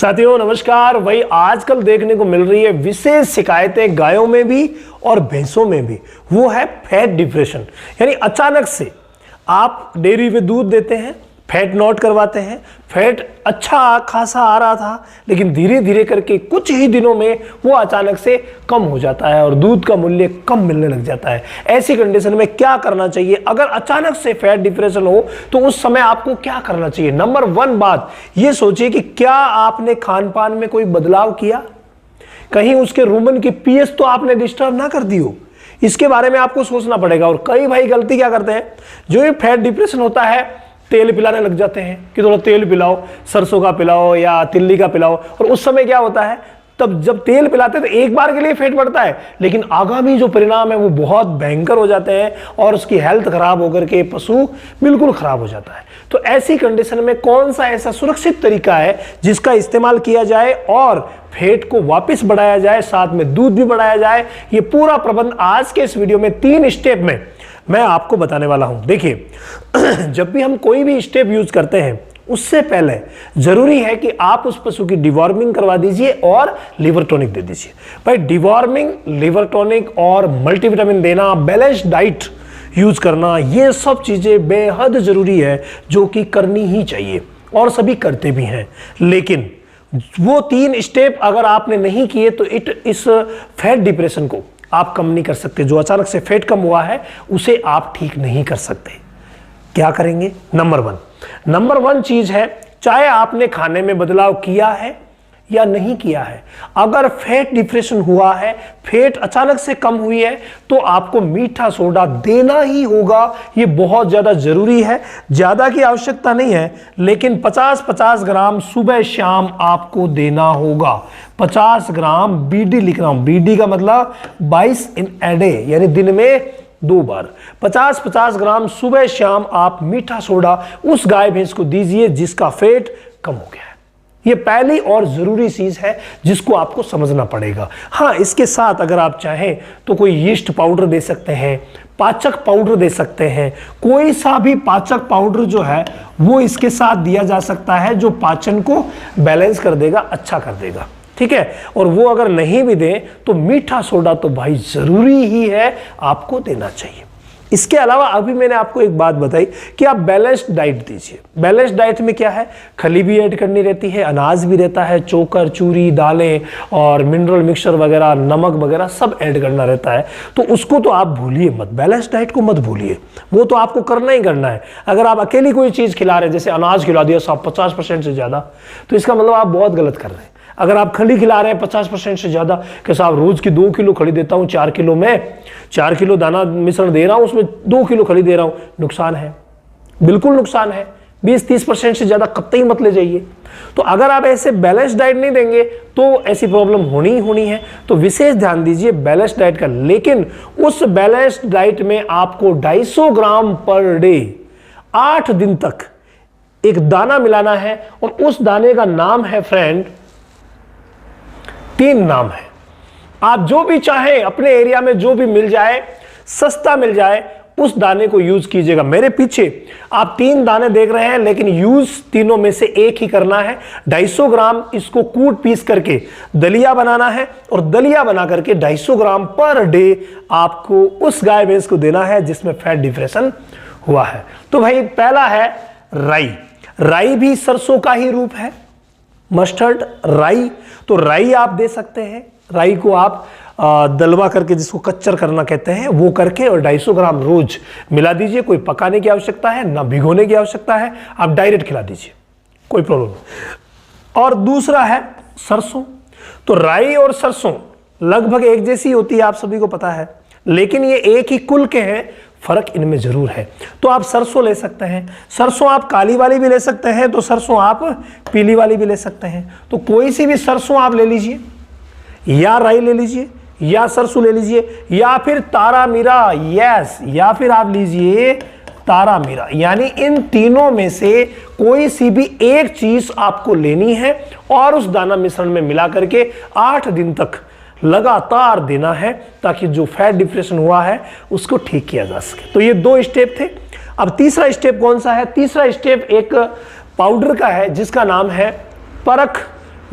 साथियों नमस्कार। वही आजकल देखने को मिल रही है विशेष शिकायतें गायों में भी और भैंसों में भी, वो है फैट डिप्रेशन। यानी अचानक से आप डेयरी में दूध देते हैं, फैट नोट करवाते हैं, फैट अच्छा खासा आ रहा था, लेकिन धीरे धीरे करके कुछ ही दिनों में वो अचानक से कम हो जाता है और दूध का मूल्य कम मिलने लग जाता है। ऐसी कंडीशन में क्या करना चाहिए? अगर अचानक से फैट डिप्रेशन हो तो उस समय आपको क्या करना चाहिए? नंबर 1 बात ये सोचिए कि क्या आपने खान पान में कोई बदलाव किया? कहीं उसके रूमन की पीएच तो आपने डिस्टर्ब ना कर दी हो, इसके बारे में आपको सोचना पड़ेगा। और कई भाई गलती क्या करते हैं, जो ये फैट डिप्रेशन होता है तेल पिलाने लग जाते हैं कि थोड़ा तेल पिलाओ, सरसों का पिलाओ या तिल्ली का पिलाओ। और उस समय क्या होता है, तब जब तेल पिलाते हैं तो एक बार के लिए फैट बढ़ता है, लेकिन आगामी जो परिणाम है वो बहुत भयंकर हो जाते हैं और उसकी हेल्थ खराब होकर के पशु बिल्कुल खराब हो जाता है। तो ऐसी कंडीशन में कौन सा ऐसा सुरक्षित तरीका है जिसका इस्तेमाल किया जाए और फैट को वापस बढ़ाया जाए, साथ में दूध भी बढ़ाया जाए? ये पूरा प्रबंध आज के इस वीडियो में 3 स्टेप में मैं आपको बताने वाला हूं। देखिए, जब भी हम कोई भी स्टेप यूज करते हैं उससे पहले जरूरी है कि आप उस पशु की डिवॉर्मिंग करवा दीजिए और लिवर टॉनिक दे दीजिए। भाई डिवॉर्मिंग, लिवर टॉनिक और मल्टीविटामिन देना, बैलेंस डाइट यूज करना, ये सब चीजें बेहद जरूरी है जो कि करनी ही चाहिए और सभी करते भी हैं। लेकिन वो 3 स्टेप अगर आपने नहीं किए तो इस फैट डिप्रेशन को आप कम नहीं कर सकते। जो अचानक से फैट कम हुआ है उसे आप ठीक नहीं कर सकते। क्या करेंगे? नंबर 1 चीज है, चाहे आपने खाने में बदलाव किया है या नहीं किया है, अगर फैट डिप्रेशन हुआ है, फैट अचानक से कम हुई है, तो आपको मीठा सोडा देना ही होगा। ये बहुत ज्यादा जरूरी है। ज्यादा की आवश्यकता नहीं है, लेकिन 50-50 ग्राम सुबह शाम आपको देना होगा। 50 ग्राम बीडी लिख रहा हूं, बीडी का मतलब 22 इन ए डे, यानी दिन में 2 बार 50-50 ग्राम सुबह शाम आप मीठा सोडा उस गाय भैंस को दीजिए जिसका फैट कम हो गया है। ये पहली और जरूरी चीज है जिसको आपको समझना पड़ेगा। हाँ, इसके साथ अगर आप चाहें तो कोई यीस्ट पाउडर दे सकते हैं, पाचक पाउडर दे सकते हैं। कोई सा भी पाचक पाउडर जो है वो इसके साथ दिया जा सकता है, जो पाचन को बैलेंस कर देगा, अच्छा कर देगा। ठीक है। और वो अगर नहीं भी दें तो मीठा सोडा तो भाई जरूरी ही है, आपको देना चाहिए। इसके अलावा अभी मैंने आपको एक बात बताई कि आप बैलेंस्ड डाइट दीजिए। बैलेंस्ड डाइट में क्या है, खली भी ऐड करनी रहती है, अनाज भी रहता है, चोकर, चूरी, दालें और मिनरल मिक्सचर वगैरह, नमक वगैरह सब ऐड करना रहता है। तो उसको तो आप भूलिए मत, बैलेंस्ड डाइट को मत भूलिए, वो तो आपको करना ही करना है। अगर आप अकेली कोई चीज खिला रहे हैं, जैसे अनाज खिला दिया साहब 50% से ज्यादा, तो इसका मतलब आप बहुत गलत कर रहे हैं। अगर आप खली खिला रहे हैं 50% से ज्यादा, कि साहब रोज की 2 किलो खली देता हूं, 4 किलो में 4 किलो दाना मिश्रण दे रहा हूं, उसमें 2 किलो खली दे रहा हूं, नुकसान है, बिल्कुल नुकसान है। 20-30% से ज्यादा कतई मत ले जाइए। तो अगर आप ऐसे बैलेंस डाइट नहीं देंगे तो ऐसी प्रॉब्लम होनी ही होनी है। तो विशेष ध्यान दीजिए बैलेंस डाइट का। लेकिन उस बैलेंस डाइट में आपको 250 ग्राम पर डे 8 दिन तक एक दाना मिलाना है, और उस दाने का नाम है फ्रेंड, 3 नाम है। आप जो भी चाहें, अपने एरिया में जो भी मिल जाए, सस्ता मिल जाए, उस दाने को यूज कीजिएगा। मेरे पीछे आप 3 दाने देख रहे हैं, लेकिन यूज तीनों में से एक ही करना है। 250 ग्राम इसको कूट पीस करके दलिया बनाना है, और दलिया बना करके 250 ग्राम पर डे आपको उस गाय भैंस को देना है जिसमें फैट डिप्रेशन हुआ है। तो भाई पहला है राई। राई भी सरसों का ही रूप है, मस्टर्ड राई। तो राई आप दे सकते हैं। राई को आप दलवा करके, जिसको कच्चर करना कहते हैं, वो करके और 250 ग्राम रोज मिला दीजिए। कोई पकाने की आवश्यकता है ना, भिगोने की आवश्यकता है, आप डायरेक्ट खिला दीजिए, कोई प्रॉब्लम नहीं। और दूसरा है सरसों। तो राई और सरसों लगभग एक जैसी होती है, आप सभी को पता है, लेकिन ये एक ही कुल के हैं, फर्क इनमें जरूर है। तो आप सरसों ले सकते हैं। सरसों आप काली वाली भी ले सकते हैं, तो सरसों आप पीली वाली भी ले सकते हैं। तो कोई सी भी सरसों आप ले लीजिए, या राई ले लीजिए, या सरसों ले लीजिए, या फिर तारा मीरा, यस, या फिर आप लीजिए तारा मीरा। यानी इन तीनों में से कोई सी भी एक चीज आपको लेनी है और उस दाना मिश्रण में मिला करके 8 दिन तक लगातार देना है, ताकि जो फैट डिप्रेशन हुआ है उसको ठीक किया जा सके। तो ये 2 स्टेप थे। अब तीसरा स्टेप कौन सा है? तीसरा स्टेप एक पाउडर का है जिसका नाम है परख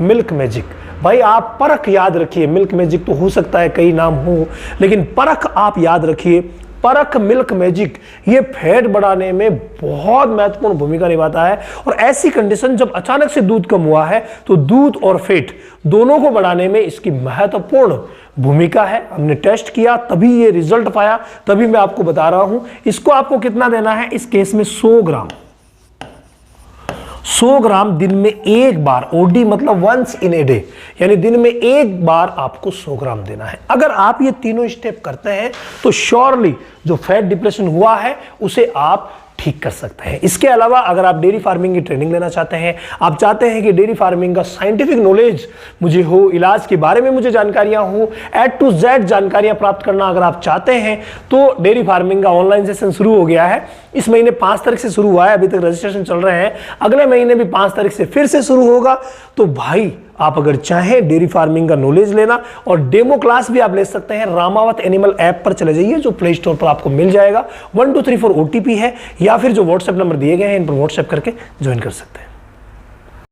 मिल्क मैजिक। भाई आप परख याद रखिए, मिल्क मैजिक तो हो सकता है कई नाम हो, लेकिन परख आप याद रखिए। परख मिल्क मैजिक ये फैट बढ़ाने में बहुत महत्वपूर्ण भूमिका निभाता है। और ऐसी कंडीशन जब अचानक से दूध कम हुआ है तो दूध और फैट दोनों को बढ़ाने में इसकी महत्वपूर्ण भूमिका है। हमने टेस्ट किया तभी ये रिजल्ट पाया, तभी मैं आपको बता रहा हूं। इसको आपको कितना देना है इस केस में? 100 ग्राम। 100 ग्राम दिन में एक बार, ओडी मतलब वंस इन ए डे, यानी दिन में एक बार आपको 100 ग्राम देना है। अगर आप ये तीनों स्टेप करते हैं तो श्योरली जो फैट डिप्रेशन हुआ है उसे आप ठीक कर सकते हैं। इसके अलावा अगर आप डेयरी फार्मिंग की ट्रेनिंग लेना चाहते हैं, आप चाहते हैं कि डेयरी फार्मिंग का साइंटिफिक नॉलेज मुझे हो, इलाज के बारे में मुझे जानकारियां हो, A to Z जानकारियां प्राप्त करना अगर आप चाहते हैं, तो डेयरी फार्मिंग का ऑनलाइन सेशन शुरू हो गया है। इस महीने 5 तारीख से शुरू हुआ है, अभी तक रजिस्ट्रेशन चल रहे हैं। अगले महीने भी 5 तारीख से फिर से शुरू होगा। तो भाई आप अगर चाहें डेयरी फार्मिंग का नॉलेज लेना और डेमो क्लास भी आप ले सकते हैं, रामावत एनिमल ऐप पर चले जाइए जो प्ले स्टोर पर आपको मिल जाएगा। 1234 OTP है, या फिर जो व्हाट्सएप नंबर दिए गए हैं इन पर व्हाट्सएप करके ज्वाइन कर सकते हैं।